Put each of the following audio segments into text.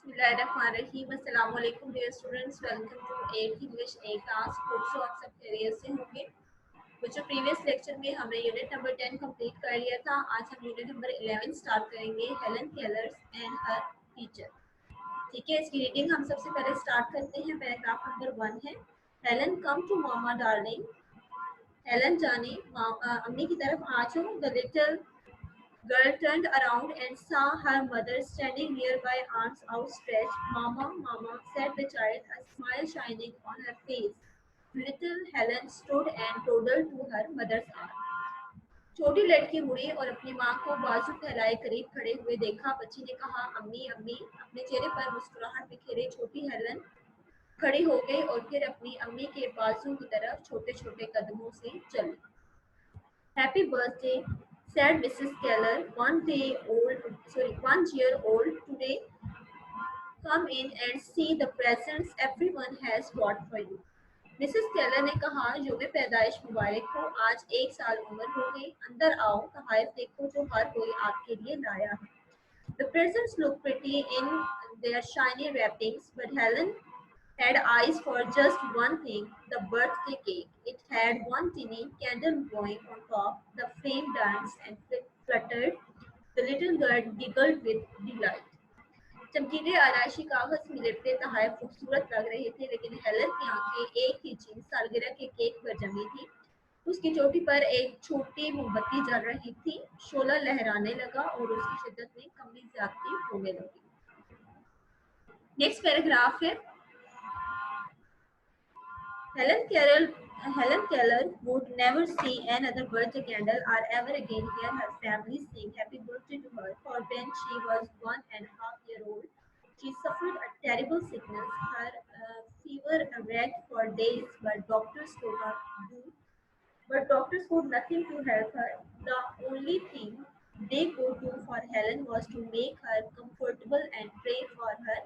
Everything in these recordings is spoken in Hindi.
बिस्मिल्लाहिर्रहमानिर्रहीम। अस्सलाम वालेकुम dear students, welcome to 8th English A class. Hope so आप सब खैरियत से होंगे। बच्चों, प्रीवियस लेक्चर में हमने यूनिट नंबर 10 कंप्लीट कर लिया था। आज हम यूनिट नंबर 11 स्टार्ट करेंगे, Helen Keller and her teacher. ठीक है, इसकी रीडिंग हम सबसे पहले स्टार्ट करते हैं। पैराग्राफ नंबर 1 है, Helen come to mama darling. Helen जाने अम्मी की तरफ आ जाओ। The little girl turned around and saw her mother standing nearby, arms outstretched. Mama, Mama, said the child, a smile shining on her face. Little Helen stood and toddled to her mother's arm. छोटी लड़की मुड़ी और अपनी माँ को बाजू फैलाए करीब खड़े हुए देखा। बच्ची ने कहा, अम्मी अम्मी। अपने चेहरे पर मुस्कुराहट बिखेरे छोटी हेलन खड़ी हो गई और फिर अपनी अम्मी के बाजू की तरफ छोटे छोटे कदमों से चली। Happy birthday, said Mrs. Keller, 1 year old today. Come in and see the presents everyone has bought for you. Mrs Keller ने कहा, जो में पैदाइश मुबारक हो, आज 1 साल उम्र हो गई। अंदर आओ, तोहफे देखो जो हर कोई आपके लिए लाया है। The presents look pretty in their shiny wrappings, but Helen had eyes for just one thing, the birthday cake. It had one tiny candle glowing on top. The flame danced and fluttered. The little girl giggled with delight. चमकीले आराइशी कागज में लिपटे तोहफे खूबसूरत लग रहे थे, लेकिन हेलन की आंखें एक ही चीज सालगिरह के केक पर जमी थी। उसकी चोटी पर एक छोटी मोमबत्ती जल रही थी। शोला लहराने लगा और उसकी शिद्दत में कमी ज्यादा होने लगी। नेक्स्ट पैराग्राफ है, Helen Keller would never see another birthday candle or ever again hear her family sing happy birthday to her, for when she was 1.5 years old, she suffered a terrible sickness. Her fever raged for days, but doctors could nothing to help her. The only thing they could do for Helen was to make her comfortable and pray for her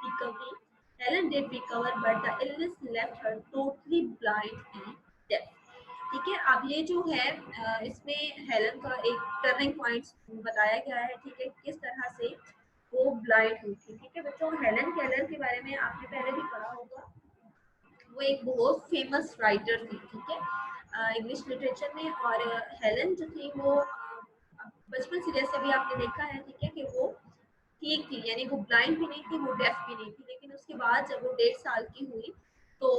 recovery. Helen did recover, but the illness left her totally blind and deaf. ठीक है, अब ये जो है इसमें हेलन का एक टर्निंग पॉइंट बताया गया है। ठीक है, किस तरह से वो ब्लाइंड हुई थी। ठीक है बच्चों, हेलन केलर के बारे में आपने पहले भी पढ़ा होगा। वो एक बहुत फेमस राइटर थी, ठीक है, इंग्लिश लिटरेचर में। और हेलन जो थी वो बचपन से जैसे भी आपने देखा है, ठीक है, कि वो ठीक थी, यानी वो ब्लाइंड भी नहीं थी, वो डेफ भी नहीं थी। लेकिन उसके बाद जब वो 1.5 साल की हुई तो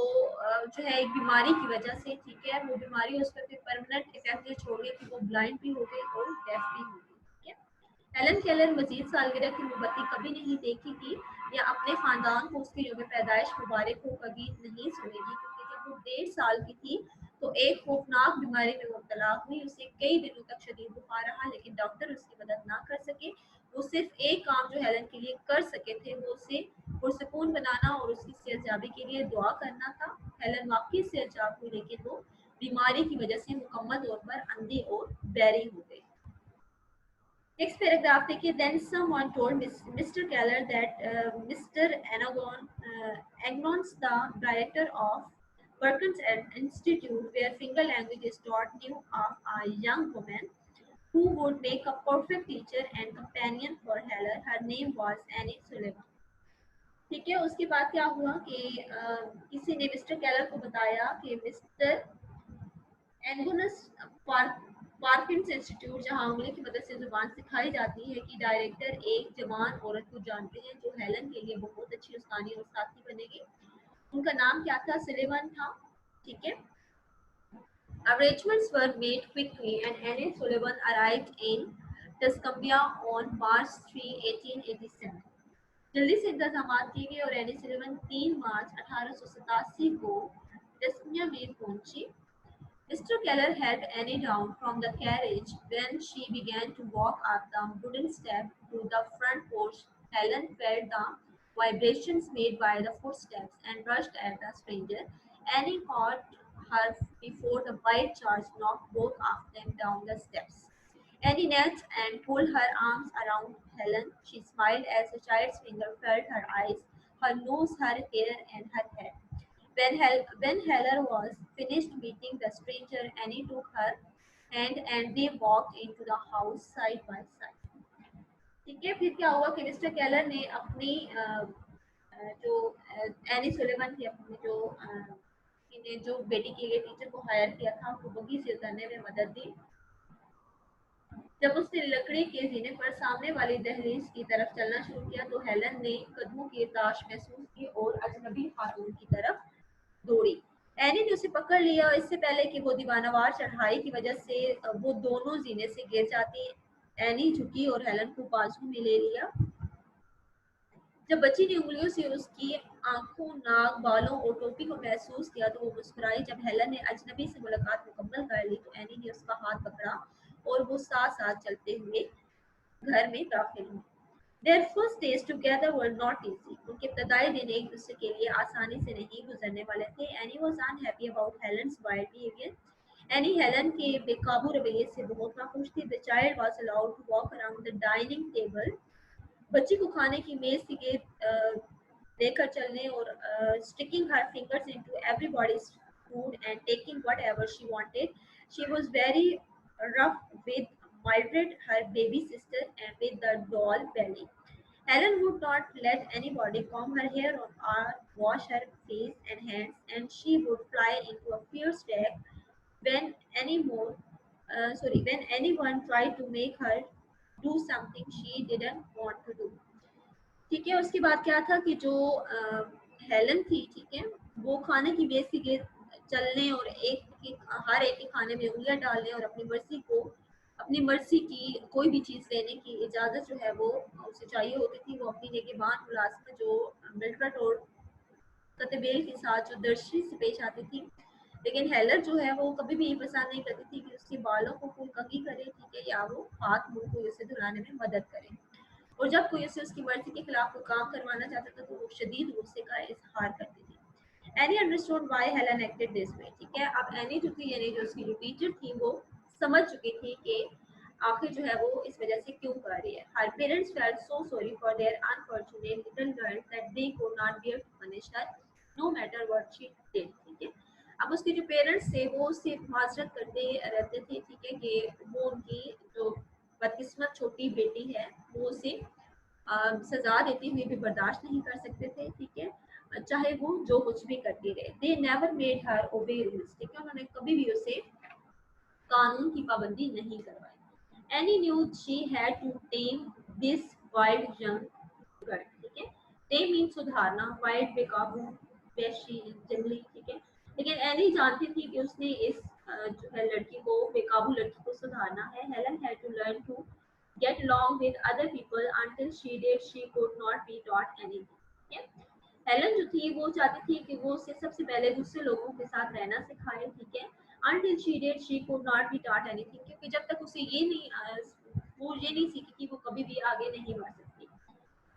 जो है एक बीमारी की वजह से, ठीक है, वो बीमारी उस पर परमानेंट इफेक्ट छोड़ गई थी। वो ब्लाइंड भी हो गई और डेफ भी हो गई। ठीक है, हेलन केलर मजीद सालगिरह की मोमबत्ती कभी नहीं देखी थी या अपने खानदान को उसकी जो पैदाइश मुबारक हो कभी नहीं सुनेगी, क्योंकि जब वो 1.5 साल की थी तो एक खौफनाक बीमारी में मुब्तला हुई। उसे कई दिनों तक शदीद बुखार रहा, लेकिन डॉक्टर उसकी मदद ना कर सके। वो सिर्फ एक काम जो हेलन के लिए कर सके थे, वो उसे पुरसकून बनाना और उसकी सेहतयाबी के लिए दुआ करना था। हेलन वाकई सेहतयाब हुई, लेकिन वो बीमारी की वजह से मुकम्मल तौर पर अंधी और बहरी हो गई। नेक्स्ट पैराग्राफ देखिए, then someone told Mr. Keller that Mr. Agnons, the director of Perkins Institute, where finger language is taught, knew of a young woman who would make a perfect teacher and companion for Heller. Her name was Annie Sullivan. ठीक है, उसके बाद क्या हुआ कि किसी ने मिस्टर कैलर को बताया कि मिस्टर एंगोनस पार्किंस इंस्टीट्यूट, जहां उंगली की मदद से जुबान सिखाई जाती है, कि डायरेक्टर एक जवान औरत को जानते हैं जो हेलन के लिए बहुत अच्छी उस्तानी और साथी बनेगी। उनका नाम क्या था? सुलिवन था। ठीक है, arrangements were made quickly and Annie Sullivan arrived in Tuscumbia on March 3, 1887. जल्दी से इंतजाम किए गए और एनी सुलिवन 3 मार्च 1887 को टस्कम्बिया में पहुंची। Mr. Keller helped Annie down from the carriage. When she began to walk up the wooden step to the front porch, Helen felt the vibrations made by the footsteps and rushed at the stranger. Annie caught her before the white charge knocked both of them down the steps. Annie knelt and pulled her arms around Helen. She smiled as a child's finger felt her eyes, her nose, her hair, and her head. When Heller was finished meeting the stranger, Annie took her hand and they walked into the house side by side. ठीक है। फिर क्या हुआ कि मिस्टर केलर ने अपनी जो एनी सुलेवन थी, अपनी जो इन्हें जो बेटी के लिए टीचर को हायर किया था, उनको बगी से उतरने में मदद दी। जब उसने लकड़ी के जीने पर सामने वाली दहलीज की तरफ चलना शुरू किया तो हेलन ने कदमों की ताश महसूस की और अजनबी खातून की तरफ दौड़ी। एनी ने उसे पकड़ लिया। इससे पहले कि वो दीवानावार चढ़ाई की वजह से वो दोनों जीने से गिर जाती, एनी झुकी और हेलन को बाजू में ले लिया। जब बच्ची ने उंगलियों से उसकी आंखों, नाक, बालों और टोपी को महसूस किया तो वो मुस्कुराई। जब हेलन ने अजनबी से मुलाकात मुकम्मल कर ली तो एनी ने उसका हाथ पकड़ा और वो साथ साथ चलते हुए घर में दाखिल हुए। Their first days together were not easy. उनके इब्तदाई दिन एक दूसरे के लिए आसानी से नहीं गुजरने वाले थे। Annie was unhappy about Helen's wild behavior. Annie Helen के बेकाबू रवैये से बहुत नाखुश थी। The child was allowed to walk around the dining table. बच्ची को खाने की मेज के लेकर चलने और sticking her fingers into everybody's food and taking whatever she wanted. She was very rough with Mildred, her baby sister, and with the doll Belly. Helen would not let anybody comb her hair or wash her face and hands, and she would fly into a fierce rage when when anyone tried to make her do something she didn't want to do. ठीक है। उसके बाद क्या था कि जो हेलन थी, ठीक है, वो खाने की मेज के चलने और हर एक के खाने में उंगलियां डालने और अपनी मर्जी की कोई भी चीज लेने की इजाजत जो है वो उसे चाहिए होती थी। वो अपनी निगहबान मुलाजिम जो मिल्ट्रेड और कतबेल के साथ जो दर्शी से पेश आती थी, लेकिन हेलर जो है वो कभी भी ये पसंद नहीं करती थी कि उसके बालों को कोई कंघी करे, ठीक है, या वो हाथ मुंह को उसे धुलाने में मदद करे। और जब कोई उसे उसकी मर्जी के खिलाफ कोई काम करवाना चाहता था तो वो शदीद गुस्से का इजहार करती थी। Any understood why Helen acted this way. ठीक है, अब एनी जो थी, यानी जो उसकी जो टीचर थी, वो समझ चुकी थी कि आखिर जो है वो इस वजह से क्यों कर रही है। Her parents felt so sorry for their unfortunate little girl that they could not bear to punish her no matter what she did. ठीक है, अब उसके जो पेरेंट्स थे वो उससे माजरत करते रहते थे, ठीक है, कि वो उनकी जो बदकिस्मत छोटी बेटी है वो उसे सजा देते हुए भी बर्दाश्त नहीं कर सकते थे। ठीक है, चाहे वो जो कुछ भी करती रहे। दे नेवर मेड हर ओबे रूल्स। ठीक है, उन्होंने कभी भी उसे कानून की पाबंदी नहीं करवाई। Annie knew she had to tame this wild young girl. ठीक है, टेम मीन सुधारना, वाइल्ड बेकाबू, वैशी, जंगली। ठीक है, लेकिन एनी जानती थी कि उसने इस जो है लड़की को, बेकाबू लड़की को सुधारना है। Helen had to learn to get along with other people until she could not be taught anything. ठीक है, हेलन जो थी वो चाहती थी कि वो उसे सबसे पहले दूसरे लोगों के साथ रहना सिखाए। ठीक है, until she could not be taught anything, क्योंकि जब तक उसे वो ये नहीं सीखी कि वो कभी भी आगे नहीं बढ़ सकती।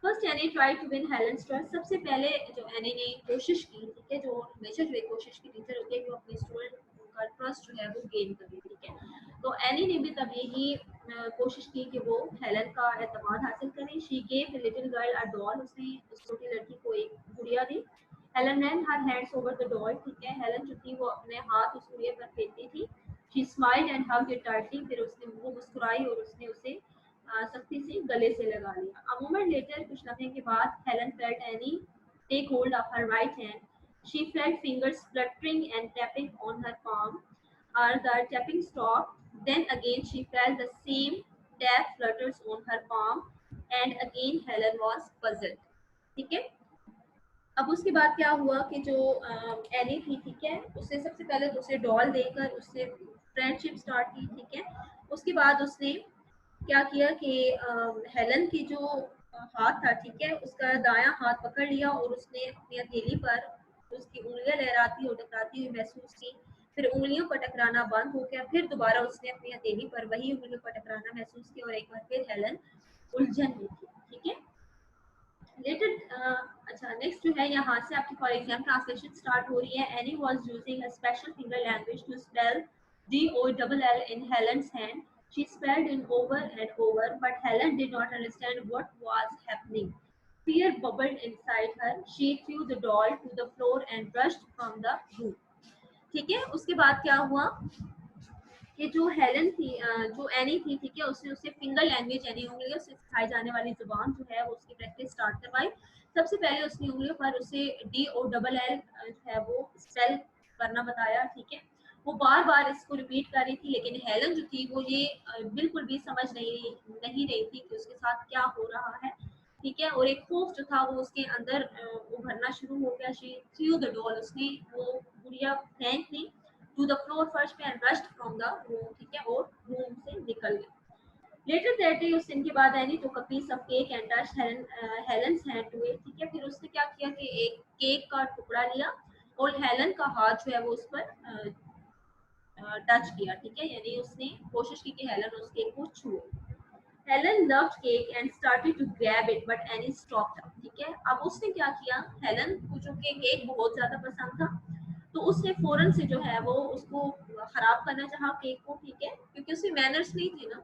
First Annie tried to win Helen's trust. सबसे पहले जो एनी ने कोशिश की, ठीक है, जो हमेशा जो एक कोशिश की टीचर होती है कि वो अपने स्टूडेंट का ट्रस्ट जो है वो गेन करे। ठीक है, तो एनी ने भी तब यही कोशिश की कि वो हेलन का एतमाद हासिल करें। She gave the little girl a doll. उसने उस छोटी लड़की को एक गुड़िया दी। Helen ran her hands over the doll. ठीक है, हेलन जो थी वो अपने हाथ उस गुड़िया पर फेरती थी। She smiled and hugged it tightly. फिर उसने वो मुस्कुराई और उसने उसे सख्ती से गले से लगा लिया। अ मोमेंट लेटर, कुछ लम्हे के बाद, Helen felt Annie take hold of her right hand. She felt fingers fluttering and tapping on her palm. The tapping stopped. Then again she felt the same tap flutters on her palm. And again Helen was puzzled. ठीक है, अब उसके बाद क्या हुआ कि जो एनी थी, ठीक है, उसने सबसे पहले तो उसे डॉल देकर उससे फ्रेंडशिप स्टार्ट की। ठीक है, उसके बाद उसने क्या किया कि हेलन की जो हाथ था, ठीक है, उसका दायां हाथ पकड़ लिया और उसने अपनी हथेली पर उसकी उंगलियां लहराती और टकराती हुई महसूस की। फिर उंगलियों का टकराना बंद हो गया। फिर दोबारा उसने अपनी हथेली पर वही उंगलियों का टकराना महसूस किया और एक बार फिर हेलन उलझन में थी। ठीक है, अच्छा, नेक्स्ट जो है यहाँ से आपकी फॉर एग्जाम ट्रांसलेशन स्टार्ट हो रही है। Annie was using a special finger language to spell DOLL in Helen's hand. She spelled it over and over, but Helen did not understand what was happening. Fear bubbled inside her. She threw the doll to the floor and rushed from the room. ठीक है, उसके बाद क्या हुआ कि जो हेलन थी, जो एनी थी, ठीक है, उसने उसे फिंगर लैंग्वेज यानी उंगलियों से सिखाई जाने वाली जुबान जो है वो उसकी प्रैक्टिस स्टार्ट करवाई। सबसे पहले उसने उंगलियों पर उसे DOLL है वो स्पेल करना बताया, ठीक है। वो बार बार इसको रिपीट कर रही थी, लेकिन हेलन जो थी वो ये बिल्कुल भी समझ नहीं रही थी कि उसके साथ क्या हो रहा है, ठीक है। और एक खौफ जो था वो उसके अंदर उभरना शुरू हो गया। शी थ्रू द डॉल, उसने वो गुड़िया फेंक दी टू द फ्लोर फर्श पे and rushed from the room, ठीक है, और रूम से निकल गई। लेटर दैट डे, उस दिन के बाद Annie took a piece of cake and touched Helen's hand to it, ठीक है। फिर उसने क्या किया कि एक केक का टुकड़ा लिया और हेलन का हाथ जो है वो उस पर टच किया, ठीक है, यानी उसने कोशिश की कि हेलन उस केक को छुए। Helen loved cake and started to grab it, but Annie stopped her, ठीक है। अब उसने क्या किया, हेलन को जो कि केक बहुत ज्यादा पसंद था, तो उसने फौरन से जो है वो उसको खराब करना चाहा केक को, ठीक है, क्योंकि उसमें मैनर्स नहीं थे ना।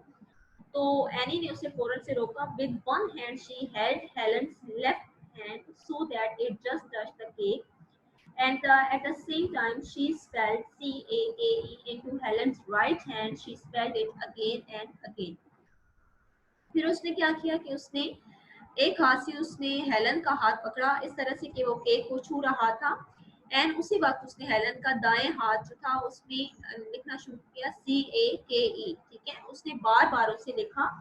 तो एनी ने उसे फौरन से रोका। With one hand she held Helens left hand so that it just touch the cake, and at the same time she spelled CAKE into Helen's right hand. She spelled it again and again. फिर उसने क्या किया कि उसने एक हाथ से उसने हेलन का हाथ पकड़ा इस तरह से कि वो केक को छू रहा था, एंड उसी वक्त उसने हेलन का दाएं हाथ जो था उसमें लिखना शुरू किया CAKE, ठीक है। उसने बार बार उसे लिखा।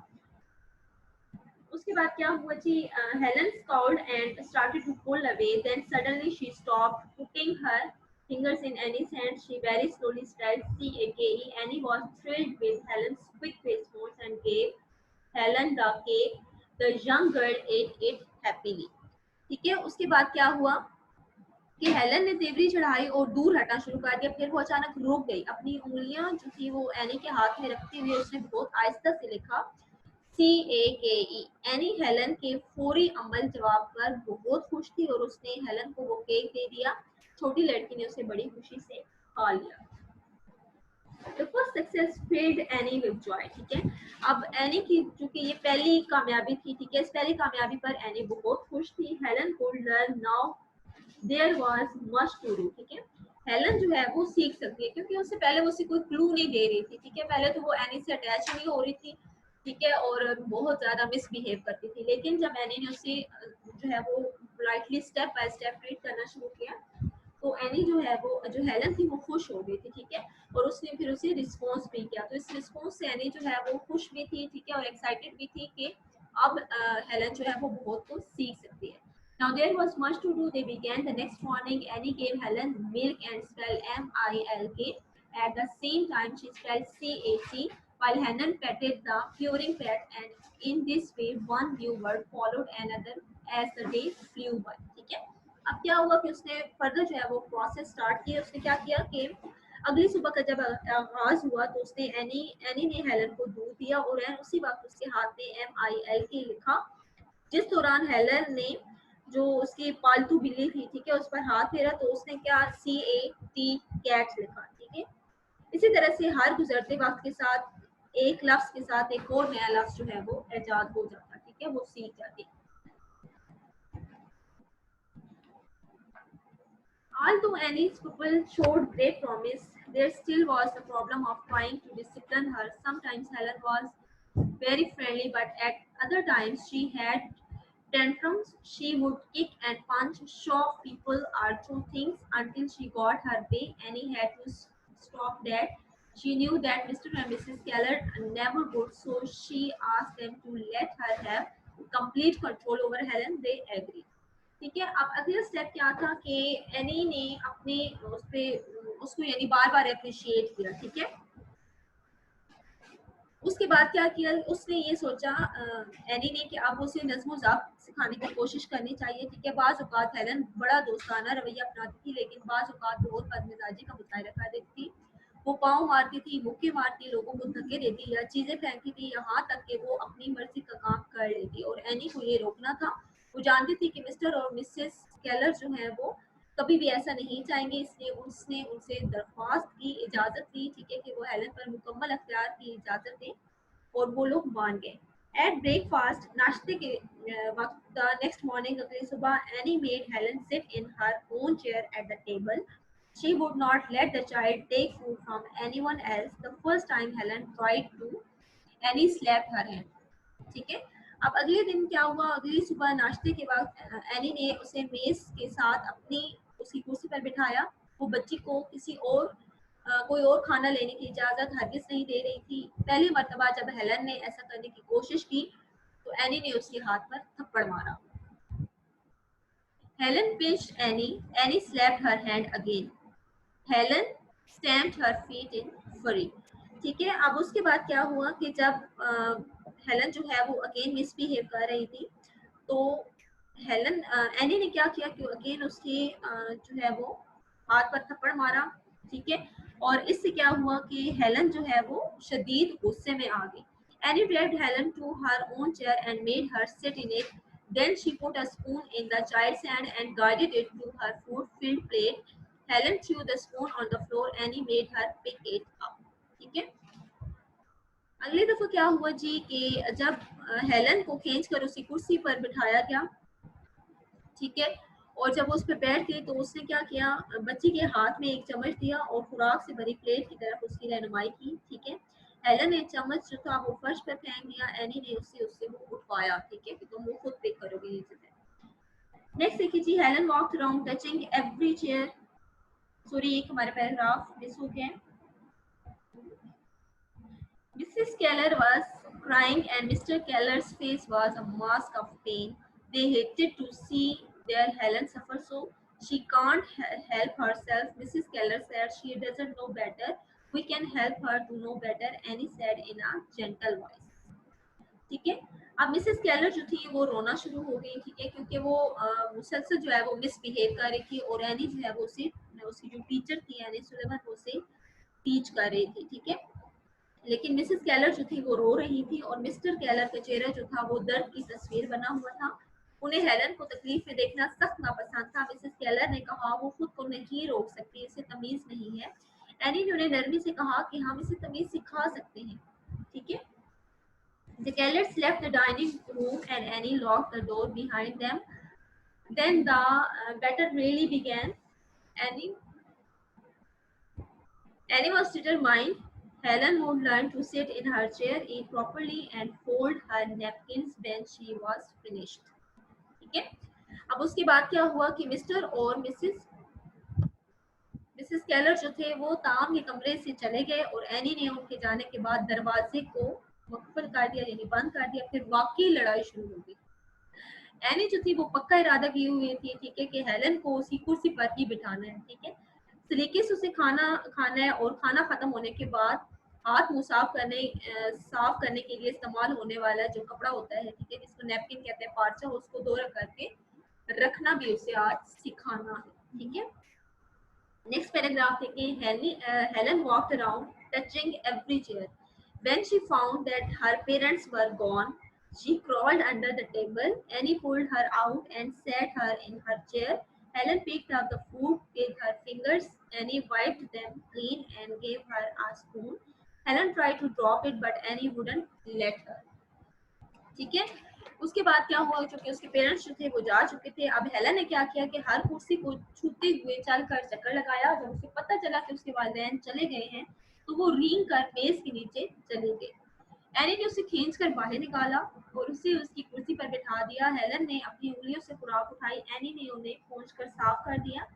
उसके बाद क्या हुआ जी, Helen scowled and started to pull away, then suddenly she stopped putting her fingers in Annie's hand. She very slowly spelled CAKE. Annie was thrilled with Helen's quick response and gave Helen the cake. The young girl ate it happily. ठीक है। उसके बाद क्या हुआ कि हेलन ने तेवरी चढ़ाई और दूर हटना शुरू कर दिया। फिर वो अचानक रुक गई। अपनी उंगलियां जो थी वो एनी के हाथ में रखते हुए उसने बहुत आहिस्ता से लिखा CAKE। एनी हेलन के फौरी अमल जवाब पर बहुत खुश थी और उसने हेलन को वो केक दे दिया। छोटी लड़की ने उसे बड़ी खुशी से खा लिया। The first success filled Annie with joy, ठीक है। अब एनी की चूंकि ये पहली कामयाबी थी, ठीक है, इस पहली कामयाबी पर एनी बहुत खुश थी। Helen could learn now there was much to do, ठीक है। हेलन जो है वो सीख सकती है, क्योंकि उससे पहले वो उसे कोई क्लू नहीं दे रही थी, ठीक है। पहले तो वो एनी से अटैच नहीं हो रही थी, ठीक है, और बहुत ज्यादा मिसबिहेव करती थी। लेकिन जब एनी ने उसे जो है वो politely step by step treat करना शुरू किया, तो एनी जो है वो जो हेलन थी वो खुश हो गई थी, ठीक है। और उसने फिर उसे रिस्पॉन्स भी किया, तो इस रिस्पॉन्स से एनी जो है वो खुश भी थी, ठीक है, और एक्साइटेड भी थी कि अब हेलन जो है वो बहुत कुछ सीख सकती है। Now there was much to do. They began the next morning. Annie gave Helen milk and spelled MILK. At the same time, she spelled CAC, while Helen petted the purring pet, and in this way, one new word followed another as the day flew by. ठीक है। अब क्या हुआ कि उसने फर्दर जो है वो प्रोसेस स्टार्ट किया। उसने क्या किया कि अगली सुबह का जब आगाज हुआ तो उसने एनी एनी ने हेलन को दूध दिया और उसी वक्त उसके हाथ में MILK लिखा। जिस दौरान हेलन ने जो उसकी पालतू बिल्ली थी, ठीक है, उस पर हाथ फेरा तो उसने क्या CAT कैट लिखा, ठीक है। इसी तरह से हर गुजरते वक्त के साथ एक लफ्ज के साथ एक और नया लफ्ज जो है वो ऐजाद हो जाता, ठीक है, वो सीख जाती। Although Annie's pupil showed great promise, there still was the problem of trying to discipline her. Sometimes Helen was very friendly, but at other times she had tantrums. She would kick and punch, shove people, or throw things until she got her way. Annie had to stop that. She knew that Mr. and Mrs. Keller never would, so she asked them to let her have complete control over Helen. They agreed. ठीक है। अब अगला स्टेप क्या था कि एनी ने अपने उस पे उसको यानी बार बार अप्रिशिएट किया, ठीक है। उसके बाद क्या किया, उसने ये सोचा एनी ने कि अब उसे नज़्म ज़ब्त सिखाने की कोशिश करनी चाहिए, ठीक है। बाज़ औक़ात हेलन बड़ा दोस्ताना रवैया अपनाती थी, लेकिन बाज़ औक़ात बहुत बदमिजाजी का मुजाहिरा कर देती थी। वो पाँव मारती थी, मुक्के मारती, लोगों को धक्के देती या चीज़ें फेंकती थी, यहाँ तक कि वो अपनी मर्जी का काम कर लेती और एनी को ये रोकना था। वो जानती थी कि मिस्टर और मिसेस केलर जो हैं वो कभी भी ऐसा नहीं चाहेंगे, इसलिए उसने उनसे दरख्वास्त की, इजाज़त ली, ठीक है, कि वो हेलन पर मुकम्मल अख्तियार की इजाज़त दें, और वो लोग मान गए। एट ब्रेकफास्ट, नाश्ते के वक्त, नेक्स्ट मॉर्निंग, अगली सुबह, any made Helen sit in her own chair at the table. She would not let the child take food from anyone else. The first time Helen tried to, Annie slapped her hand. ठीक है। अब अगले दिन क्या हुआ, अगली सुबह नाश्ते के वक्त एनी ने उसे मेज के साथ अपनी उसकी कुर्सी पर बिठाया। वो बच्ची को किसी और कोई और खाना लेने की इजाजत हरगिज नहीं दे रही थी। पहली मर्तबा जब हेलन ने ऐसा करने की कोशिश की तो एनी ने उसके हाथ पर थप्पड़ मारा। Helen pinched any, any slapped her hand again. Helen stamped her feet in फरी। ठीक है। अब उसके बाद क्या हुआ कि जब हेलन जो है वो अगेन मिसबिहेव कर रही थी तो हेलन एनी ने क्या किया कि अगेन उसके जो है वो हाथ पर थप्पड़ मारा। ठीक है। और इससे क्या हुआ कि हेलन जो है वो शदीद गुस्से में आ गई। Any dragged Helen to her own chair and made her sit in it. Then she put a spoon in the child's hand and guided it to her food-filled plate. Helen threw the spoon on the floor. Annie made her pick it up. ठीक है। अगली दफा क्या हुआ जी कि जब हेलन को खींच कर उसी कुर्सी पर बिठाया गया। ठीक है। और जब वो उस पर बैठ गई तो उसने क्या किया, बच्ची के हाथ में एक चम्मच दिया और खुराक से भरी प्लेट की तरफ उसकी रहनुमाई की। ठीक है। हेलन ने चम्मच जो था वो फर्श पर फेंक दिया। एनी ने उससे वो उठवाया। ठीक है कि तुम वो खुद पिक करोगे नीचे से। नेक्स्ट देखिए जी, Helen walked around touching every chair. Sorry, एक हमारे पैराग्राफ मिस हो गए। Mrs. Keller was crying and Mr. Keller's face was a mask of pain. They hated to see their Helen suffer, so she can't help herself. Mrs. Keller said she doesn't know better. We can help her to know better, Annie said in a gentle voice. ठीक है। अब मिसेस केलर जो थी वो रोना शुरू हो गई। ठीक है। क्योंकि वो मुसलसल जो है वो मिसबिहेव कर रही थी और एनी जो है वो उसे उसकी जो टीचर थी एनी सुलेवन वो उसे टीच कर रही थी। ठीक है। लेकिन मिसेस केलर जो थी वो रो रही थी और मिस्टर केलर का चेहरा जो था वो दर्द की तस्वीर बना हुआ था। उन्हें हेलन को तकलीफ में देखना सख्त नापसंद था। मिसेस केलर ने कहा वो खुद को नहीं रोक सकती, इसे तमीज नहीं है। एनी ने उन्हें नरमी से कहा कि हम इसे तमीज सिखा सकते हैं। ठीक है। The Kellers left the dining room and Annie locked the door behind them. Then the battle really began. Annie Annie was determined Helen would learn to sit in her chair, eat properly, and fold her napkins when she was finished. ठीक है। अब उसके बाद क्या हुआ कि मिस्टर और मिसेस केलर जो थे वो ताम के कमरे से चले गए और एनी ने उनके जाने के बाद दरवाजे को मुकफल कर दिया, यानी बंद कर दिया। फिर वाकई लड़ाई शुरू हो गई। एनी जो थी वो पक्का इरादा किए हुई थी। ठीक है कि हेलन को उसकी कुर्सी पर ही बिठाना है। ठीक है। सलीके से उसे खाना खाना है और खाना खत्म होने के बाद हाथ मुंह साफ करने के लिए इस्तेमाल होने वाला जो कपड़ा होता है, ठीक है, जिसको नैपकिन कहते हैं, पार्चा, उसको दो रख करके रखना भी उसे आज सिखाना है। ठीक है। नेक्स्ट पैराग्राफ देखिए। Helen walked around touching every chair. When she found that her parents were gone, she crawled under the table. Annie pulled her out and sat her in her chair. Helen picked up the food with her fingers. Annie wiped them clean and gave her a spoon. Helen tried to drop it, but Annie wouldn't let her. ठीक है। उसके बाद क्या हुआ, क्योंकि उसके पेरेंट्स जो थे वो जा चुके थे। अब हेलन ने क्या किया कि हर कुर्सी को छूते हुए चलकर चक्कर लगाया। जब उसे पता चला कि उसके वालिदैन चले गए हैं तो वो रींग कर मेज के नीचे चले गए। एनी ने उसे खींच कर बाहर निकाला और उसे उसकी कुर्सी पर बिठा दिया। हेलन ने अपनी उंगलियों से खुराक उठाई। एनी ने उन्हें पोंछ कर साफ कर दिया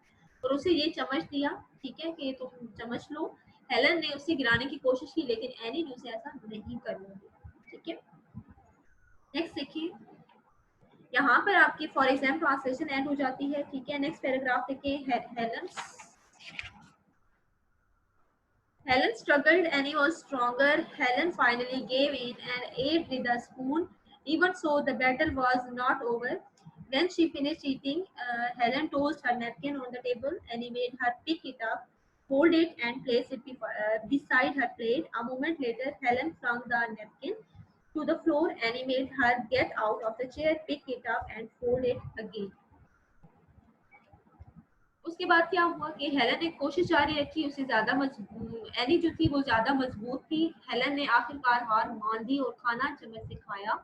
और उसे ये चम्मच दिया। ठीक है कि तुम चम्मच लो। हेलन ने उसे गिराने की कोशिश की लेकिन एनी ने उसे ऐसा नहीं करने दिया। ठीक है। नेक्स्ट देखिए, यहाँ पर आपकी फॉर एग्जाम ट्रांसलेशन एंड हो जाती है। ठीक है। नेक्स्ट पैराग्राफ देखिए। Helen struggled. Annie was stronger. Helen finally gave in and ate with a spoon. Even so, the battle was not over. When she finished eating, Helen tossed her napkin on the table. Annie made her pick it up, fold it, and place it beside her plate. A moment later, Helen flung the napkin to the floor. Annie made her get out of the chair, pick it up, and fold it again. उसके बाद क्या हुआ कि हेलन ने कोशिश जारी रखी। उसे ज्यादा एनी जो थी वो ज्यादा मजबूत थी। हेलन ने आखिरकार हार मान दी और खाना चम्मच से खाया।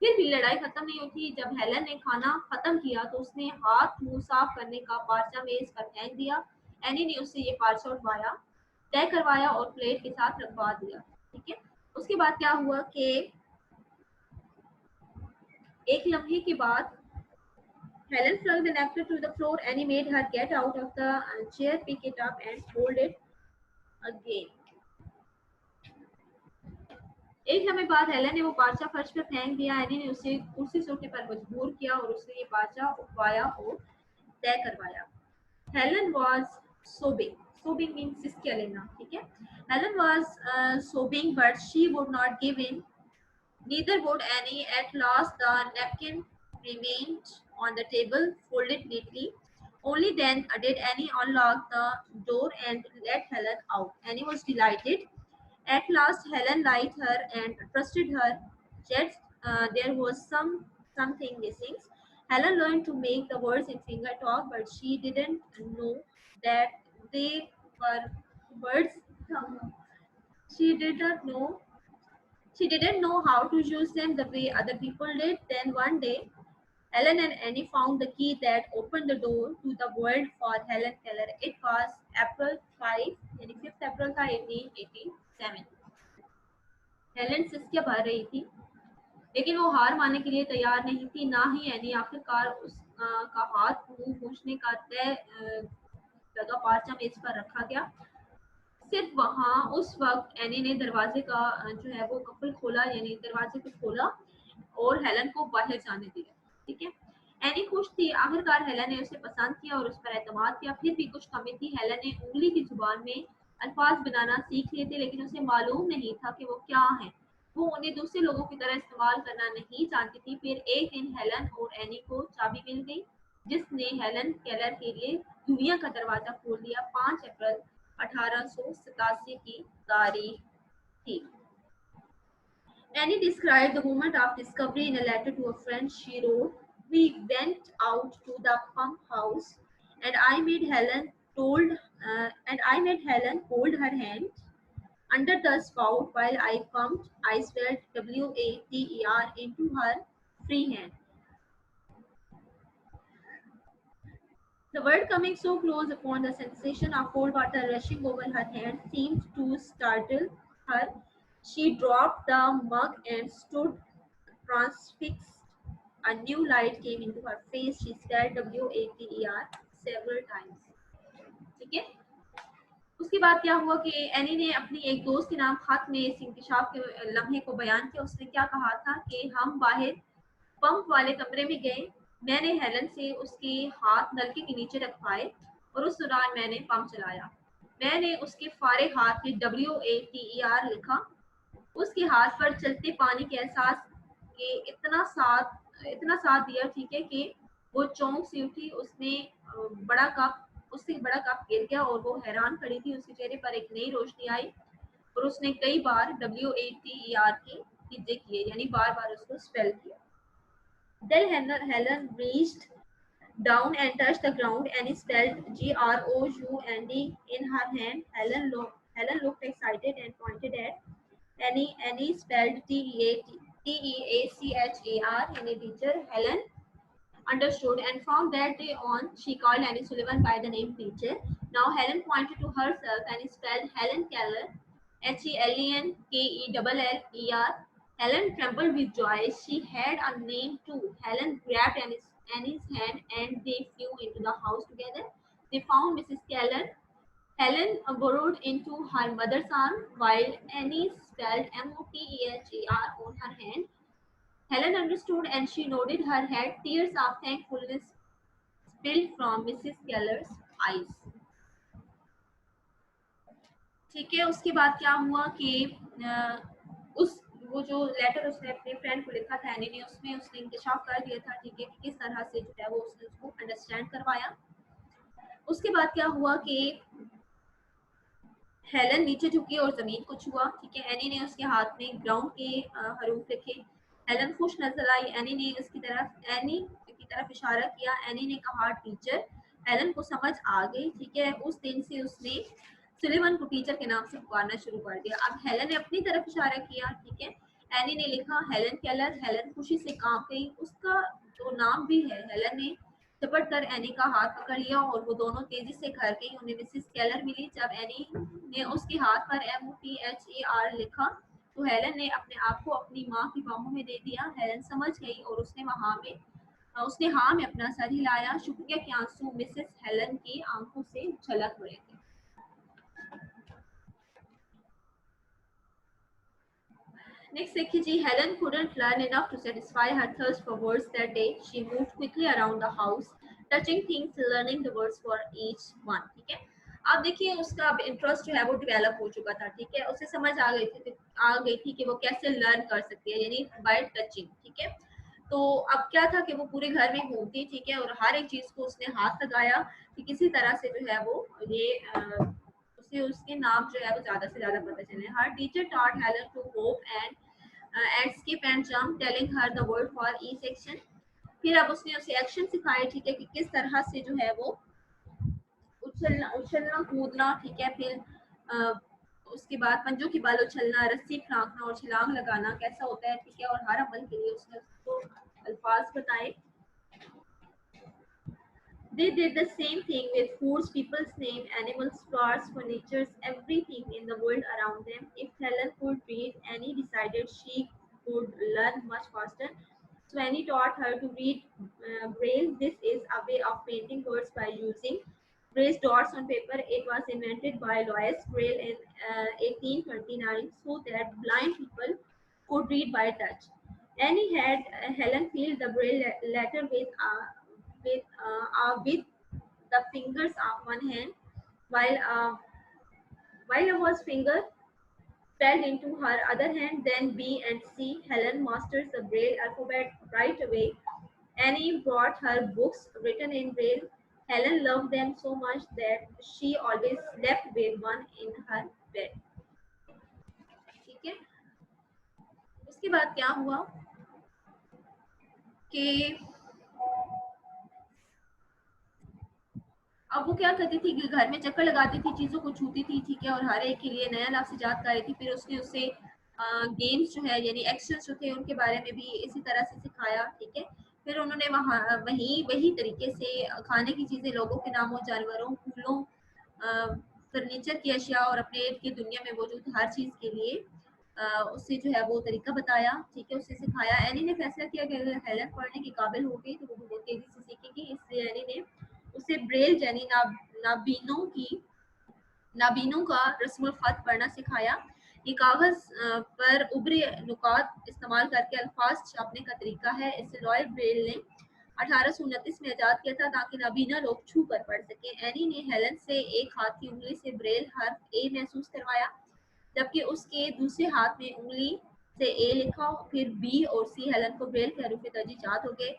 फिर भी लड़ाई खत्म नहीं हुई। जब हेलन ने खाना खत्म किया तो उसने हाथ मुंह साफ करने का पार्चा मेज पर फेंक दिया। एनी ने उससे ये पार्सल उठवाया, तय करवाया और प्लेट के साथ रखवा दिया। ठीक है, उसके बाद क्या हुआ कि एक लम्हे के बाद Helen flung the necklace to the floor. Annie made her get out of the chair, pick it up, and hold it again. एक समय बाद हेलन ने वो पार्चा फर्श पर फेंक दिया। एनी ने उसे कुर्सी से उठने पर मजबूर किया और उसने ये पार्चा उठवाया और तय करवाया। Helen was sobbing. Sobbing means सिसकियाँ लेना, ठीक है। Helen was sobbing, but she would not give in. Neither would Annie. At last, the napkin remained on the table, folded neatly. Only then did Annie unlock the door and let Helen out. Annie was delighted. At last, Helen liked her and trusted her. Yet there was something missing. Helen learned to make the words in finger talk, but she didn't know that they were words. She did not know she didn't know how to use them the way other people did. Then one day, Helen and Annie found the key that opened the door to the world for Helen Keller. It was April 5, यानी 5th April था 1887। हेलन सिसकियाँ भर रही थी, लेकिन वो हार मानने के लिए तैयार नहीं थी, ना ही एनी। आखिरकार का हाथ मुंह पूछने का तय लगा। पार्चा मेज पर रखा गया। सिर्फ वहाँ उस वक्त एनी ने दरवाजे का जो है वो कफल खोला, यानी दरवाजे को खोला और हेलन को बाहर जाने दिया। ठीक है, एनी खुश थी। आखिरकार हेलन ने उसे पसंद किया और उस पर एतमाद किया। फिर भी कुछ कमी थी। हेलन ने उंगली की जुबान में अल्फाज बनाना सीख लिए थे, लेकिन उसे मालूम नहीं था कि वो क्या है। वो उन्हें दूसरे लोगों की तरह इस्तेमाल करना नहीं जानती थी। फिर एक दिन हेलन और एनी को चाबी मिल गई, जिसने हेलन केलर के लिए दुनिया का दरवाजा खोल दिया। 5 अप्रैल 1887 की तारीख थी। Annie described the moment of discovery in a letter to a friend. She wrote, "We went out to the pump house, and I made Helen hold her hand under the spout while I pumped. I spelled water into her free hand. The word coming so close upon the sensation of cold water rushing over her hand seemed to startle her. She dropped the mug and stood transfixed. A new light came into her face. She spelled water several times. ठीक है, उसके बाद क्या हुआ कि एनी ने अपनी एक दोस्त के नाम खत में इस इंकशाफ के लम्हे को बयान किया। उसने क्या कहा था कि हम बाहर पंप वाले कमरे में गए। मैंने हेलन से उसके हाथ नलके के नीचे रखवाए और उस दौरान मैंने पंप चलाया। मैंने उसके फारे हाथ में WATER लिखा। उसके हाथ पर चलते पानी के एहसास के इतना साथ दिया, ठीक है, कि वो चौंक सी उठी। उससे बड़ा कप गिर गया और वो हैरान खड़ी थी। उसके चेहरे पर एक नई रोशनी आई और उसने कई बार WATER की हिज्जे किए, यानी बार बार उसको स्पेल किया। Then Helen reached down and touched the ground and spelled GROUND in her hand. Helen looked excited and pointed at Annie. Annie spelled TEACHER in a teacher. Helen understood and from that day on she called Annie Sullivan by the name teacher. Now Helen pointed to herself and spelled Helen Keller, HELENKELLER. Helen trembled with joy. She had a name too. Helen grabbed Annie's hand and they flew into the house together. They found Mrs. Keller. Helen burrowed into her mother's arm while Annie spelled MOTEHER on her hand. Helen understood and she nodded her head. Tears of thankfulness spilled from Mrs. Keller's eyes. ठीक है, उसके बाद क्या हुआ कि वो जो लेटर उसने अपने फ्रेंड को लिखा था एनी ने, उसमें उसने इंकशाफ कर दिया था, ठीक है, कि किस तरह से जो है वो उसने उसको अंडरस्टैंड करवाया। उसके बाद क्या हुआ कि हेलन नीचे झुकी और जमीन को छुआ। ठीक है, एनी ने उसके हाथ में ग्राउंड के हरूफ लिखे। हेलन खुश नजर आई। एनी की तरफ इशारा किया। एनी ने कहा टीचर। हेलन को समझ आ गई। ठीक है, उस दिन से उसने सुलिवन को टीचर के नाम से पुकारना शुरू कर दिया। अब हेलन ने अपनी तरफ इशारा किया। ठीक है, एनी ने लिखा हेलन केलर। हेलन खुशी से कांप गई। उसका जो नाम भी है हेलन ने झपट कर एनी का हाथ पकड़ लिया और वो दोनों तेजी से घर गई। उन्हें मिसेस केलर मिली। जब एनी ने उसके हाथ पर MOTHER लिखा तो हेलन ने अपने आप को अपनी माँ की बाहों में दे दिया। हेलन समझ गई और उसने हाँ में अपना सर हिलाया। शुक्रिया के आंसू मिसेस हेलन की आंखों से छलक रहे थे। Next देखिए जी, Helen couldn't learn enough to satisfy her thirst for words that day. She moved quickly around the house, touching things, learning the words for each one. ठीक है, अब देखिए उसका अब इंटरेस्ट जो है वो डेवलप हो चुका था। ठीक है, उसे समझ आ गई थी कि वो कैसे लर्न कर सकती है, यानी बाय टचिंग। ठीक है, तो अब क्या था कि वो पूरे घर में घूमती। ठीक है, और हर एक चीज को उसने हाथ लगाया कि किसी तरह से जो है वो ये उसे उसके नाम जो है वो ज्यादा से ज्यादा पता चले। हर teacher taught Helen to hope and skip and jump, telling her the word for each section. फिर अब उसने उसे एक्शन सिखाए। ठीक है, कि किस तरह से जो है वो उछलना उछलना कूदना। ठीक है, फिर उसके बाद पंजों की बाल उछलना, रस्सी फेंकना और छलांग लगाना कैसा होता है। ठीक है, और हर अमल के लिए उसने उसको अल्फाज बताए। They did the same thing with foods, people's name, animals, flowers, furniture, everything in the world around them. If Helen could read, Annie decided she could learn much faster. So Annie taught her to read Braille. This is a way of painting words by using raised dots on paper. It was invented by Louis Braille in 1829 so that blind people could read by touch. Annie had Helen fill the Braille letter with the fingers of one hand, while was finger fell into her other hand. Then B and C. Helen masters the Braille alphabet right away. Annie brought her books written in Braille. Helen loved them so much that she always slept with one in her bed. ठीक है, उसके बाद क्या हुआ कि अब वो क्या करती थी कि घर में चक्कर लगाती थी, चीज़ों को छूती थी। ठीक है, और हर एक के लिए नया लफ्ज़ ईजाद कर रही थी। फिर उसने उसे गेम्स जो है यानी एक्शंस जो थे उनके बारे में भी इसी तरह से सिखाया। ठीक है, फिर उन्होंने वहाँ वही तरीके से खाने की चीज़ें, लोगों के नामों, जानवरों, फूलों, फर्नीचर की अशिया और अपने इर्द गिर्द दुनिया में मौजूद हर चीज़ के लिए उससे जो है वो तरीका बताया। ठीक है, उसे सिखाया। एनी ने फैसला किया कि अगर हेलन पढ़ने की काबिल हो गई तो वो बहुत तेजी से सीखेगी। इसलिए एनी ने उसे ब्रेल यानी नाबीनों की नाबीनों का रस्मुल खत पढ़ना सिखाया। ये कागज पर उभरे नुकात इस्तेमाल करके अल्फाज छापने का तरीका है। इसे रॉयल ब्रेल ने 1829 में इजाद किया था ताकि नाबीना लोग छू कर पढ़ सके। एनी ने हेलन से एक हाथ की उंगली से ब्रेल हर्फ ए महसूस करवाया, जबकि उसके दूसरे हाथ में उंगली से ए लिखा। फिर बी और सी हेलन को ब्रेल के हरूफ तर्जीजात हो गए।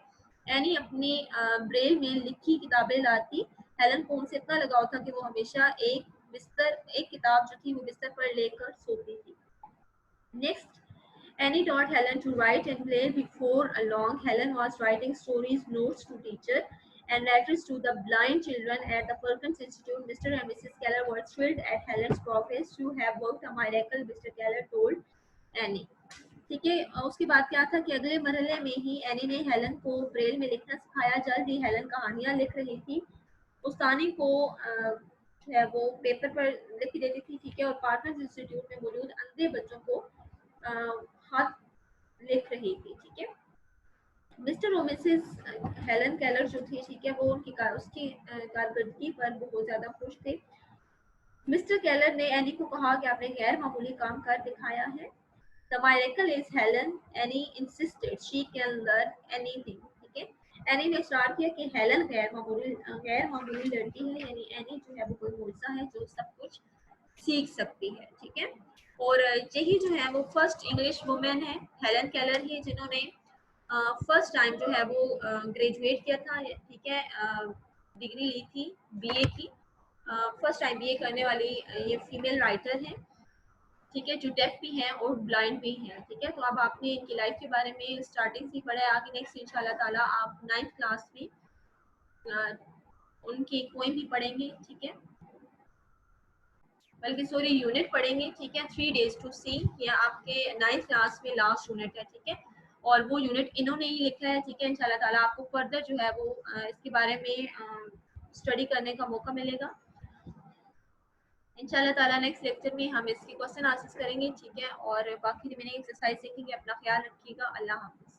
एनी अपनी ब्रेल में लिखी किताबें लाती। हेलन को उनसे इतना लगाव था कि वो हमेशा एक किताब जो थी वो बिस्तर पर लेकर सोती थी। Next, Annie taught Helen to write and play. Before long, Helen was writing stories, notes to teacher, and letters to the blind children at the Perkins Institute. Mr. and Mrs. Keller were thrilled at Helen's progress. You have worked a miracle, Mr. Keller told Annie. ठीक है, उसके बाद क्या था कि अगले मरहले में ही एनी ने हेलन को ब्रेल में लिखना सिखाया। जल्द ही हेलन कहानियां लिख रही थी, उस्तानी को जो है वो पेपर पर लिख देती थी। ठीक है, और पार्कर्स इंस्टीट्यूट में मौजूद अंधे बच्चों को हाथ लिख रही थी। ठीक है, मिस्टर और मिसेस हेलन केलर जो थी, ठीक है, वो उसकी कारकर्दगी पर बहुत ज्यादा खुश थे। मिस्टर केलर ने एनी को कहा कि आपने गैर मामूली काम कर दिखाया है। The miracle is Helen. Annie insisted she can learn anything. ठीक है, एनी ने इशरार किया कि हेलन गैर मामूली लड़की है, यानी एनी जो है वो कोई मुर्जा है जो सब कुछ सीख सकती है। ठीक है, और यही जो है वो फर्स्ट इंग्लिश वुमेन है, हेलन केलर ही, जिन्होंने फर्स्ट टाइम जो है वो ग्रेजुएट किया था। ठीक है, डिग्री ली थी बीए की। फर्स्ट टाइम बीए करने वाली ये फीमेल राइटर है। ठीक है, जो डेफ भी हैं और ब्लाइंड भी हैं। ठीक है, तो अब आपने इनकी लाइफ के बारे में स्टार्टिंग से पढ़ा है। आगे नेक्स्ट इंशाल्लाह ताला आप 9th क्लास में उनकी पोएम भी पढ़ेंगे। ठीक है, बल्कि सॉरी यूनिट पढ़ेंगे। ठीक है, 3 days to see, ये आपके 9th क्लास में लास्ट यूनिट है। ठीक है, और वो यूनिट इन्होंने ही लिखा है, ठीक है। इंशाल्लाह ताला आपको फर्दर जो है वो इसके बारे में स्टडी करने का मौका मिलेगा। इंशाल्लाह ताला नेक्स्ट लेक्चर में हम इसके क्वेश्चन आंसर्स करेंगे, ठीक है, और बाकी रिमेनिंग एक्सरसाइज सीखेंगे। अपना ख्याल रखिएगा। अल्लाह हाफिज़।